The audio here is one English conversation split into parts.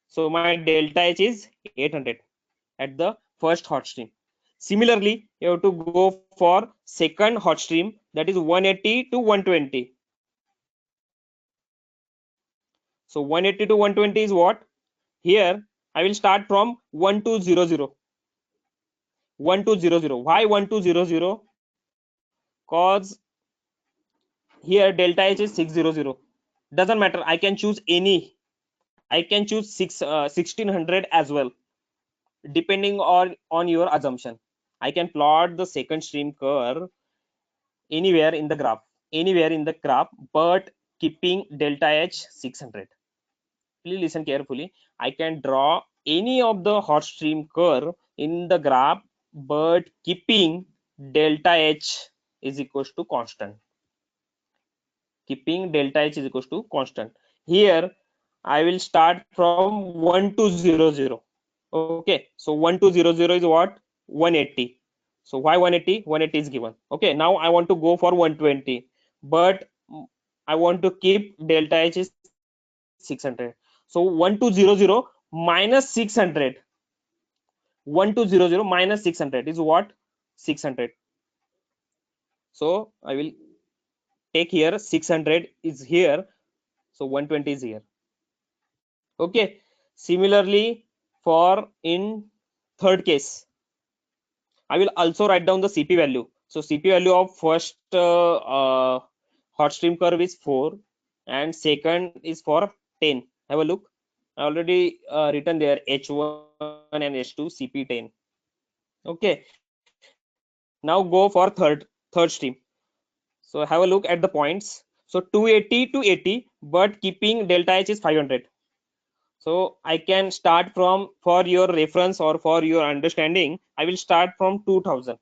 So my delta H is 800 at the first hot stream. Similarly, you have to go for second hot stream, that is 180 to 120. So 180 to 120 is what? Here I will start from 1200. 1200. Why 1200? Cause here delta H is 600. Doesn't matter. I can choose any. I can choose 1600 as well, depending on your assumption. I can plot the second stream curve anywhere in the graph, but keeping delta H 600. Please listen carefully. I can draw any of the hot stream curve in the graph, but keeping delta H is equals to constant. Keeping delta H is equals to constant. Here, I will start from 1200. Okay, so 1200 is what? 180. So why 180? 180 is given. Okay, now I want to go for 120, but I want to keep delta H is 600. So 1200 minus 600. 1200 minus 600 is what? 600. So I will take here 600 is here. So 120 is here. Okay. Similarly, for in third case, I will also write down the CP value. So CP value of first hot stream curve is 4 and second is for 10. Have a look. I already written there H1 and H2 CP 10. Okay. Now go for third stream. So have a look at the points. So 280 to 80, but keeping delta H is 500. So I can start from, for your reference or for your understanding, I will start from 2000.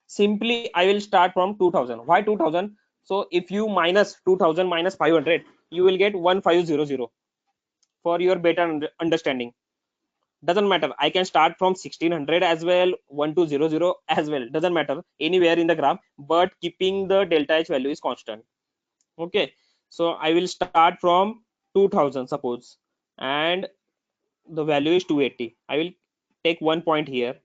Simply I will start from 2000. Why 2000? So if you minus 2000 minus 500, you will get 1500. For your better understanding, doesn't matter. I can start from 1600 as well, 1200 as well, doesn't matter, anywhere in the graph, but keeping the delta H value is constant. Okay, so I will start from 2000 suppose, and the value is 280. I will take one point here.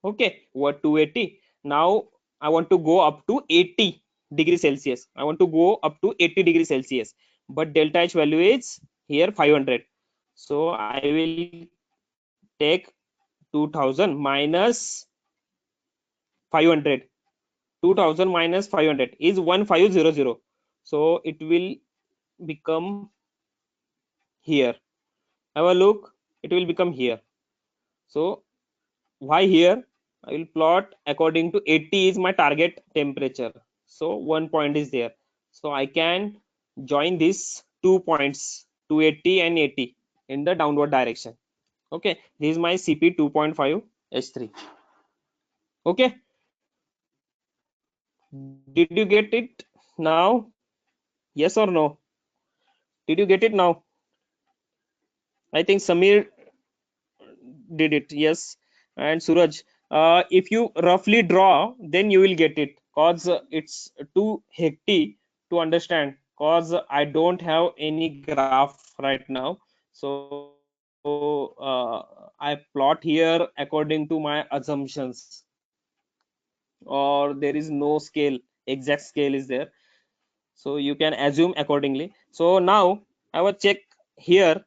Okay, what 280? Now I want to go up to 80 degrees Celsius. I want to go up to 80 degrees Celsius, but delta H value is here 500. So I will take 2000 minus 500. 2000 minus 500 is 1500. So it will become here. Have a look. It will become here. So why here? I will plot according to 80 is my target temperature. So one point is there. So I can join these 2 points, 280 and 80, in the downward direction. Okay, this is my CP 2.5 H3. Okay, did you get it now? Yes or no? Did you get it now? I think Samir did it. Yes, and Suraj. If you roughly draw, then you will get it. Cause it's too hectic to understand. Cause I don't have any graph right now. So I plot here according to my assumptions, or there is no scale. Exact scale is there. So you can assume accordingly. So now I will check here.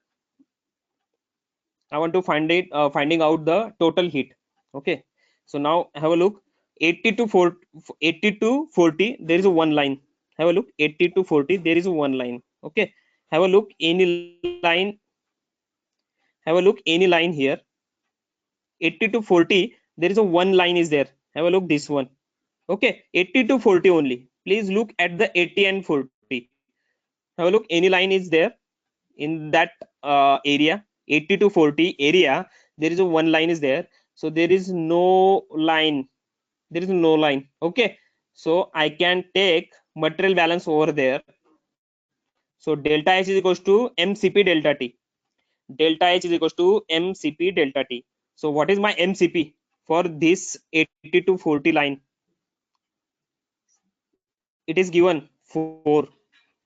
I want to finding out the total heat. Okay, so now have a look. 80 to 40, 80 to 40, there is a one line. Have a look. 80 to 40, there is a one line. Okay, have a look. Any line. Have a look. Any line here. 80 to 40, there is a one line is there. Have a look. This one. Okay, 80 to 40 only. Please look at the 80 and 40. Have a look. Any line is there in that area. 80 to 40 area, there is a one line is there. So there is no line. There is no line. Okay, so I can take material balance over there. So delta H is equals to mCp delta T. Delta H is equals to mCp delta T. So what is my mCp for this 80 to 40 line? It is given 4.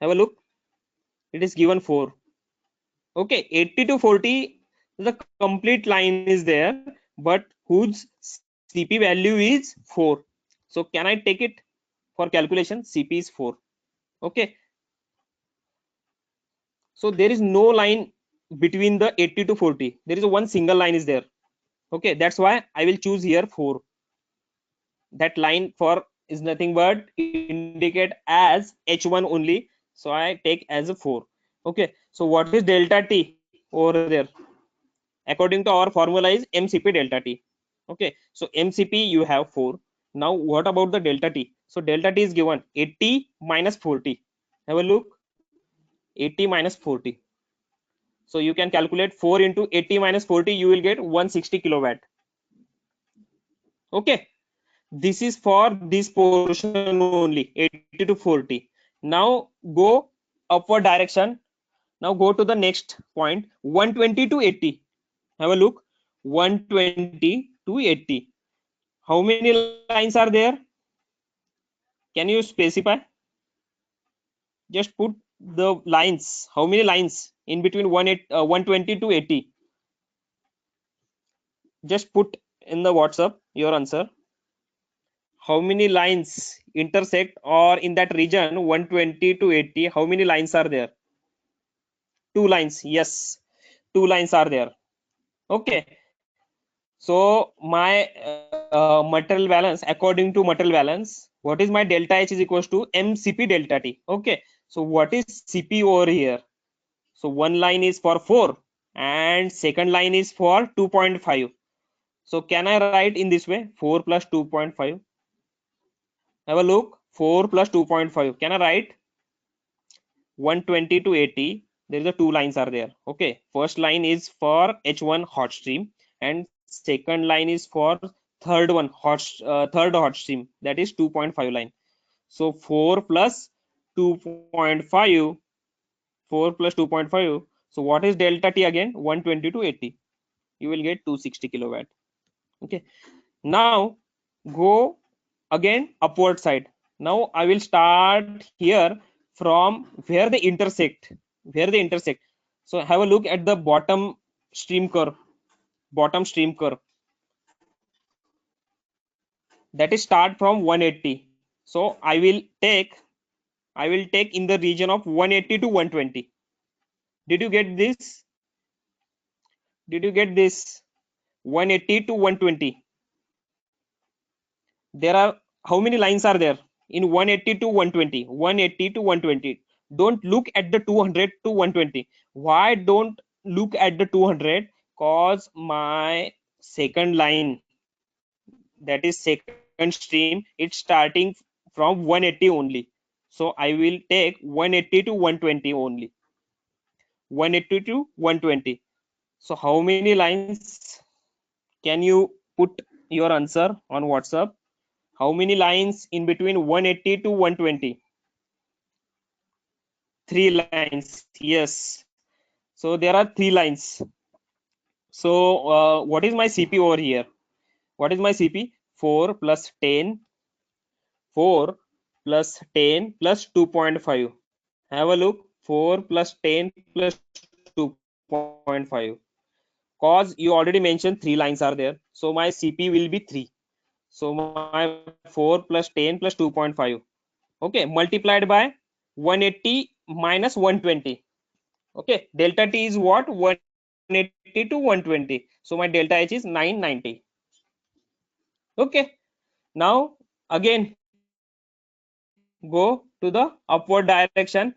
Have a look. It is given 4. Okay, 80 to 40 The complete line is there, but whose CP value is 4. So can I take it for calculation? CP is 4. Okay. So there is no line between the 80 to 40. There is a one single line is there. Okay. That's why I will choose here 4. That line for is nothing but indicate as H1 only. So I take as a 4. Okay. So what is delta T over there? According to our formula is MCP delta T. Okay, so MCP you have 4. Now what about the delta T? So delta T is given 80 minus 40. Have a look, 80 minus 40. So you can calculate 4 into 80 minus 40, you will get 160 kilowatt. Okay, this is for this portion only, 80 to 40. Now go upward direction. Now go to the next point, 120 to 80. Have a look, 120 to 80. How many lines are there? Can you specify? Just put the lines. How many lines in between 120 to 80? Just put in the WhatsApp your answer. How many lines intersect or in that region 120 to 80? How many lines are there? 2 lines. Yes, 2 lines are there. Okay. So my material balance, according to material balance, what is my delta H is equals to MCP delta T. Okay. So what is CP over here? So one line is for 4 and second line is for 2.5. So can I write in this way? 4 plus 2.5. Have a look. 4 plus 2.5. Can I write? 120 to 80. There is a 2 lines are there. Okay. First line is for H1 hot stream and second line is for third hot stream, that is 2.5 line. So 4 plus 2.5. 4 plus 2.5. So what is delta T again? 120 to 80. You will get 260 kilowatt. Okay. Now go again upward side. Now I will start here from where they intersect. Where they intersect. So have a look at the bottom stream curve. Bottom stream curve. That is start from 180. So I will take in the region of 180 to 120. Did you get this? Did you get this? 180 to 120. There are how many lines are there in 180 to 120? 180 to 120. Don't look at the 200 to 120. Why don't look at the 200? Cause my second line, that is second stream, it's starting from 180 only. So I will take 180 to 120 only. 180 to 120. So how many lines? Can you put your answer on WhatsApp? How many lines in between 180 to 120? 3 lines. Yes. So there are 3 lines. So what is my CP over here? What is my CP? 4 plus 10. 4 plus 10 plus 2.5. Have a look. 4 plus 10 plus 2.5. Cause you already mentioned 3 lines are there. So my CP will be 3. So my 4 plus 10 plus 2.5. Okay, multiplied by 180 minus 120. Okay, delta T is what? 180 to 120. So my delta H is 990. Okay, now again go to the upward direction.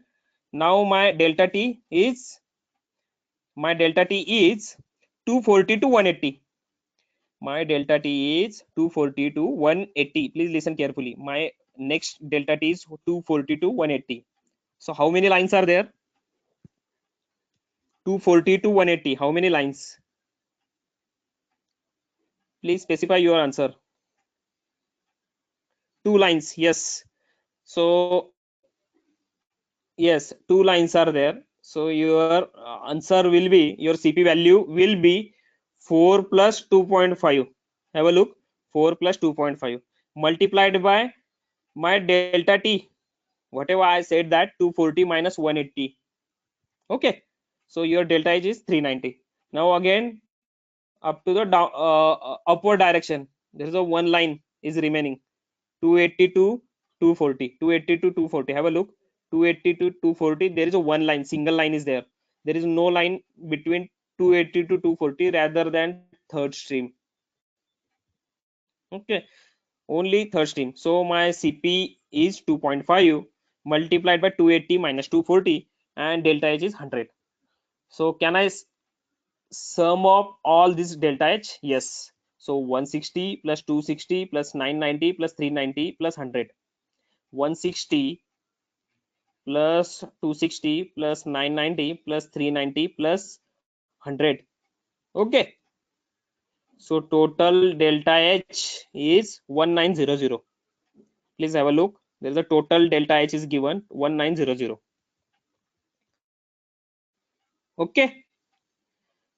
Now my delta T is 240 to 180. My delta T is 240 to 180. Please listen carefully. My next delta T is 240 to 180. So how many lines are there? 240 to 180. How many lines? Please specify your answer. 2 lines. Yes. So yes, 2 lines are there. So your answer will be, your CP value will be 4 plus 2.5. Have a look. 4 plus 2.5 multiplied by my delta T. Whatever I said, that 240 minus 180. Okay. So your delta H is 390. Now again up to the down upward direction, there is a one line is remaining, 280 to 240, 280 to 240. Have a look, 280 to 240. There is a one line, single line is there. There is no line between 280 to 240 rather than third stream. Okay, only third stream. So my CP is 2.5 multiplied by 280 minus 240, and delta H is 100. So can I sum of all this delta H? Yes. So 160 plus 260 plus 990 plus 390 plus 100. 160 plus 260 plus 990 plus 390 plus 100. Okay. So total delta H is 1900. Please have a look. There is a total delta H is given 1900. Okay.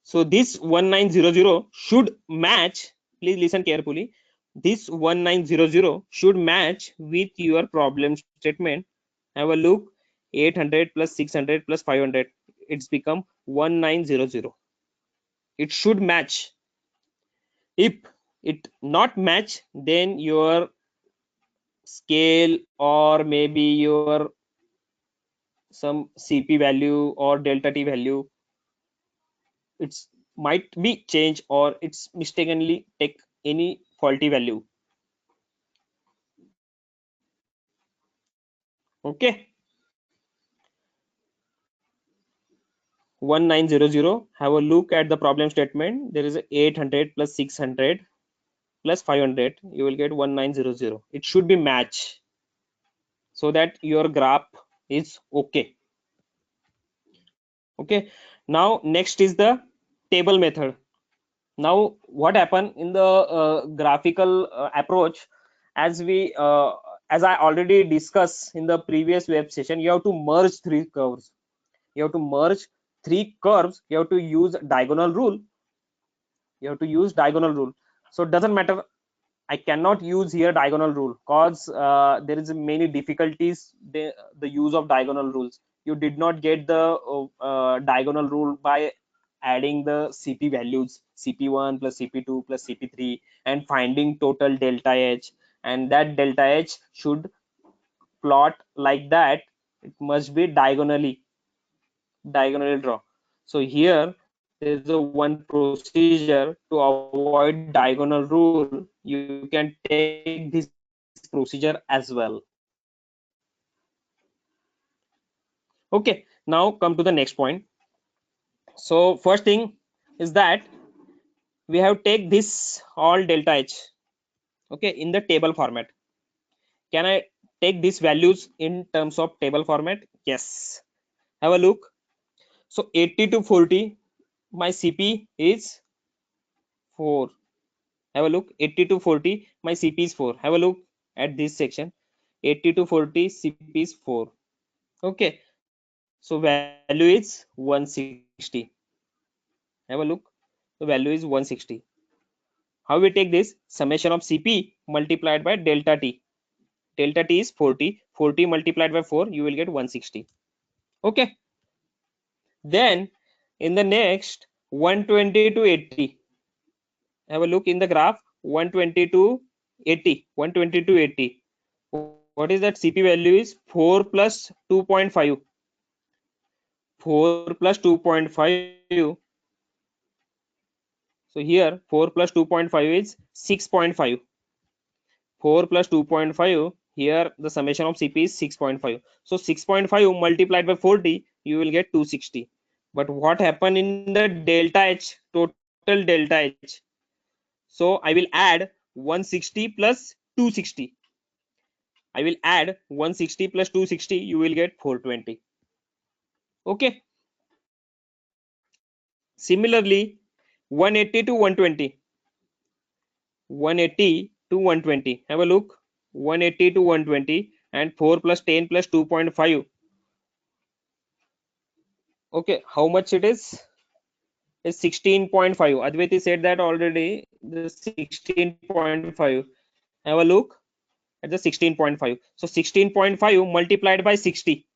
So this 1900 should match. Please listen carefully. This 1900 should match with your problem statement. Have a look. 800 plus 600 plus 500. It's become 1900. It should match. If it not match, then your scale or maybe your some CP value or delta T value, it's might be change or it's mistakenly take any faulty value. Okay, 1900. Have a look at the problem statement. There is a 800 plus 600 plus 500. You will get 1900. It should be match so that your graph is okay. Okay. Now next is the table method. Now what happened in the graphical approach, as we as I already discussed in the previous web session, you have to merge three curves. You have to merge three curves. You have to use diagonal rule. You have to use diagonal rule. So it doesn't matter, I cannot use here diagonal rule because there is many difficulties the use of diagonal rules. You did not get the diagonal rule by adding the CP values, CP1 plus CP2 plus CP3, and finding total delta H, and that delta H should plot like that. It must be diagonally draw. So here there is a one procedure to avoid diagonal rule. You can take this procedure as well. Okay, now come to the next point. So first thing is that we have take this all delta H, okay, in the table format. Can I take these values in terms of table format? Yes. Have a look. So 80 to 40, my CP is 4. Have a look. 80 to 40, my CP is 4. Have a look at this section. 80 to 40, CP is 4. Okay. So value is 160. Have a look. The value is 160. How we take this? Summation of CP multiplied by delta T. Delta T is 40. 40 multiplied by 4, you will get 160. Okay. Then in the next 120 to 80. Have a look in the graph. 120 to 80. 120 to 80. What is that? CP value is 4 plus 2.5. 4 plus 2.5. So here 4 plus 2.5 is 6.5. 4 plus 2.5. Here the summation of CP is 6.5. So 6.5 multiplied by 40, you will get 260. But what happened in the delta H, total delta H? So I will add 160 plus 260. I will add 160 plus 260, you will get 420. Okay. Similarly, 180 to 120. 180 to 120. Have a look. 180 to 120 and 4 plus 10 plus 2.5. Okay, how much it is? It's 16.5. Advaiti said that already. The 16.5. Have a look at the 16.5. So 16.5 multiplied by 60,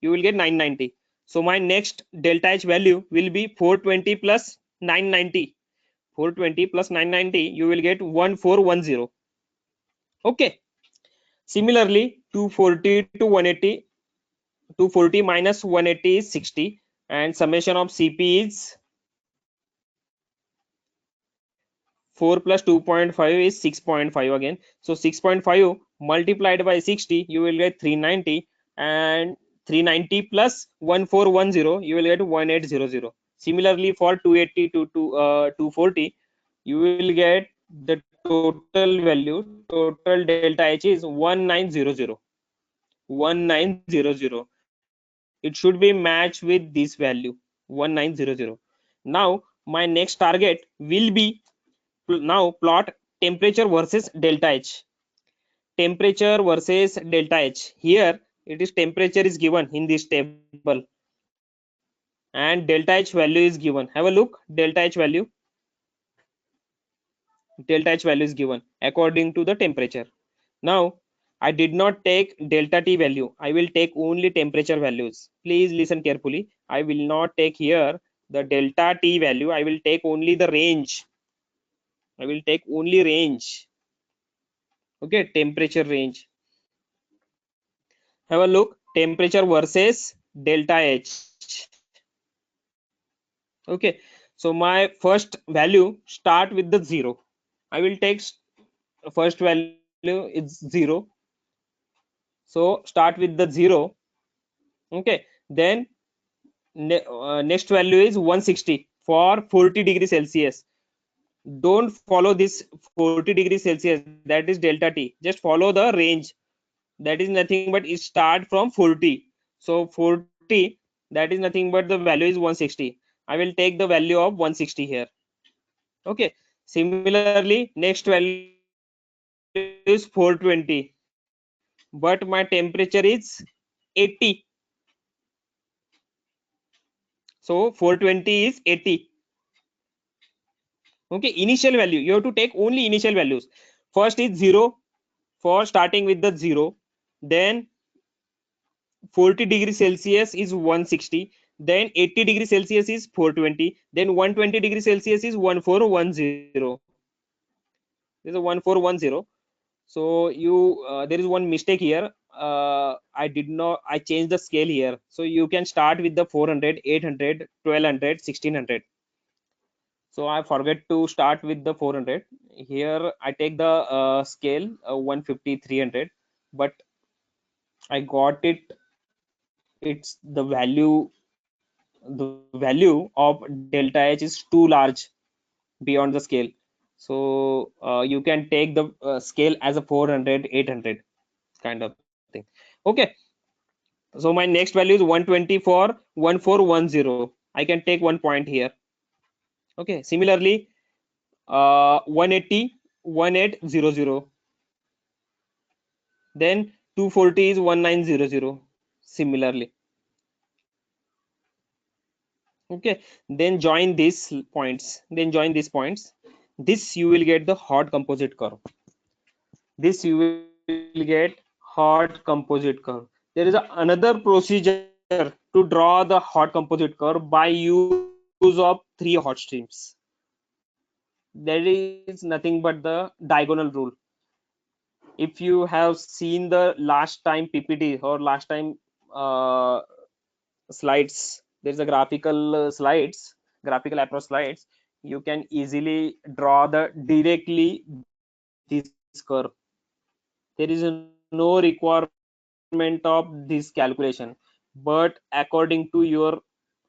you will get 990. So my next delta H value will be 420 plus 990. 420 plus 990, you will get 1410. Okay. Similarly, 240 to 180, 240 minus 180 is 60, and summation of CP is 4 plus 2.5 is 6.5 again. So 6.5 multiplied by 60, you will get 390, and 390 plus 1410, you will get 1800. Similarly, for 280 to 240, you will get the total value, total delta H is 1900. 1900. It should be matched with this value, 1900. Now my next target will be, now plot temperature versus delta H. Temperature versus delta H. Here it is temperature is given in this table, and delta H value is given. Have a look, delta H value. Delta H value is given according to the temperature. Now I did not take delta T value. I will take only temperature values. Please listen carefully. I will not take here the delta T value. I will take only the range. I will take only range. Okay, temperature range. Have a look, temperature versus delta H. Okay, so my first value start with the 0. I will take first value is 0. So start with the 0. Okay, then next value is 160 for 40 degrees Celsius. Don't follow this 40 degrees Celsius, that is delta T. Just follow the range, that is nothing but it start from 40. So 40, that is nothing but the value is 160. I will take the value of 160 here. Okay, similarly next value is 420, but my temperature is 80. So 420 is 80. Okay, initial value, you have to take only initial values. First is 0, for starting with the 0, then 40 degrees Celsius is 160, then 80 degrees Celsius is 420, then 120 degrees Celsius is 1410. This is 1410. So you there is one mistake here. I did not, I changed the scale here. So you can start with the 400, 800, 1200, 1600. So I forget to start with the 400. Here I take the scale 150, 300, but I got it. It's the value of delta H is too large beyond the scale. So you can take the scale as a 400, 800 kind of thing. Okay. So my next value is 120 for 1410. I can take 1 point here. Okay. Similarly, 180, 1800. Then 240 is 1900. Similarly. Okay, then join these points, this you will get the hot composite curve. This you will get hot composite curve. There is another procedure to draw the hot composite curve by use of 3 hot streams. That is nothing but the diagonal rule. If you have seen the last time PPT or last time uh, slides, there's a graphical slides, graphical approach slides, you can easily draw the directly this curve. There is no requirement of this calculation, but according to your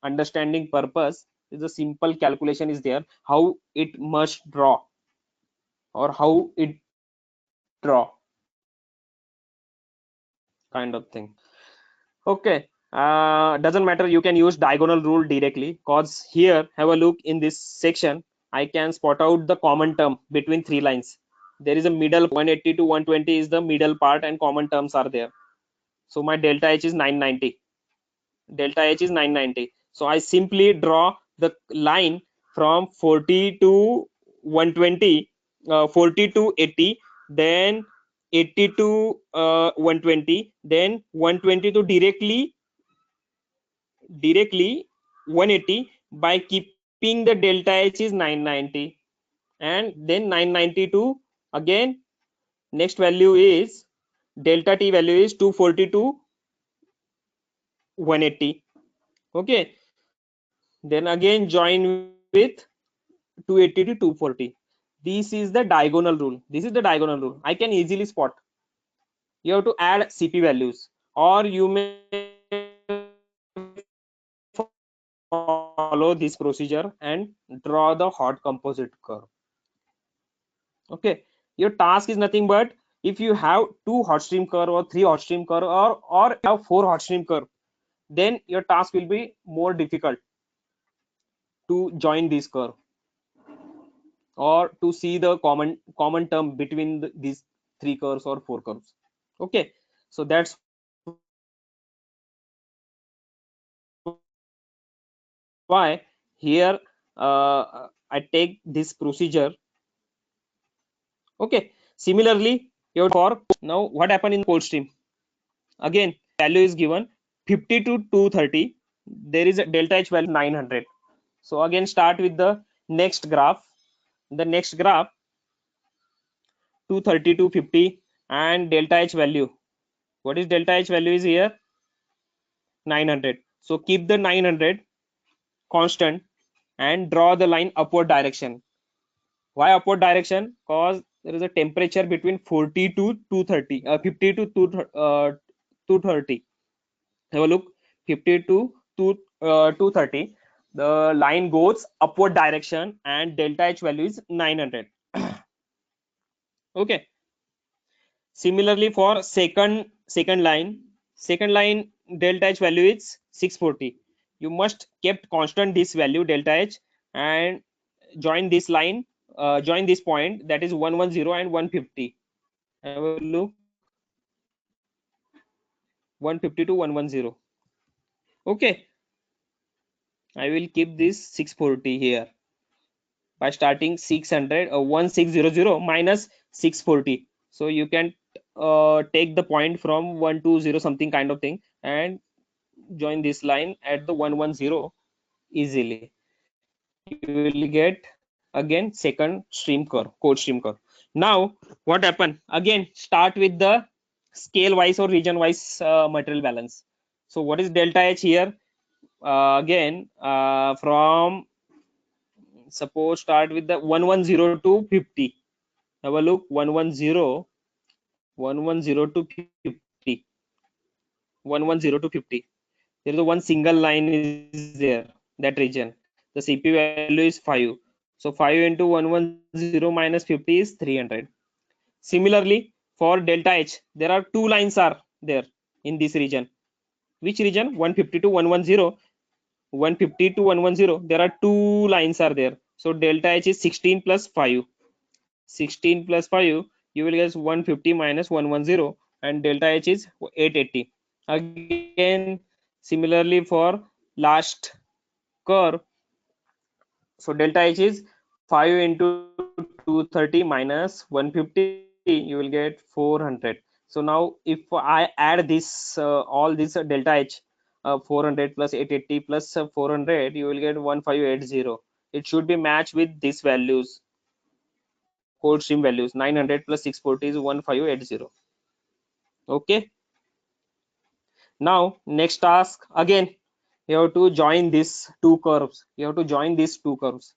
understanding purpose, is a simple calculation is there how it must draw or how it draw kind of thing. Okay, doesn't matter, you can use diagonal rule directly, cause here have a look in this section. I can spot out the common term between 3 lines. There is a middle 180 to 120 is the middle part, and common terms are there. So my delta H is 990. Delta H is 990. So I simply draw the line from 40 to 120, 40 to 80, then 80 to 120, then 120 to directly 180 by keeping keeping the delta H is 990, and then 992 again. Next value is delta T value is 240 to 180. Okay, then again join with 280 to 240. This is the diagonal rule. This is the diagonal rule. I can easily spot. You have to add CP values, or you may follow this procedure and draw the hot composite curve. Okay, your task is nothing but, if you have two hot stream curve or three hot stream curve, or you have four hot stream curve, then your task will be more difficult to join this curve, or to see the common term between these three curves or four curves. Okay, so that's why here I take this procedure. Okay, similarly, your for now what happened in cold stream, again value is given 50 to 230. There is a delta H value 900. So again start with the next graph. The next graph 230 to 50, and delta H value, what is delta H value is here 900. So keep the 900 constant and draw the line upward direction. Why upward direction? Because there is a temperature between 40 to 230, 50 to 230. Have a look, 50 to 230. The line goes upward direction and delta H value is 900. Okay. Similarly for second line delta H value is 640. You must kept constant this value delta H, and join this line, join this point, that is 110 and 150. Have a look, 150 to 110. Okay, I will keep this 640 here by starting 600, 1600 minus 640. So you can take the point from 120 something kind of thing, and join this line at the 110 easily. You will get again second stream curve, cold stream curve. Now what happened, again start with the scale wise or region wise material balance. So what is delta H here? Again from, suppose start with the 110 to 50. Have a look, 110, 110 to 50, 110 to 50. There is a one single line is there, that region. The CP value is 5. So 5 into 110 minus 50 is 300. Similarly, for delta H, there are two lines are there in this region. Which region? 150 to 110. 150 to 110. There are two lines are there. So delta H is 16 plus 5. 16 plus 5, you will get 150 minus 110, and delta H is 880. Again, similarly for last curve, so delta H is 5 into 230 minus 150, you will get 400. So now if I add this all this delta H, 400 plus 880 plus 400, you will get 1580. It should be matched with these values, cold stream values. 900 plus 640 is 1580. Okay, now next task, again you have to join these two curves. You have to join these two curves.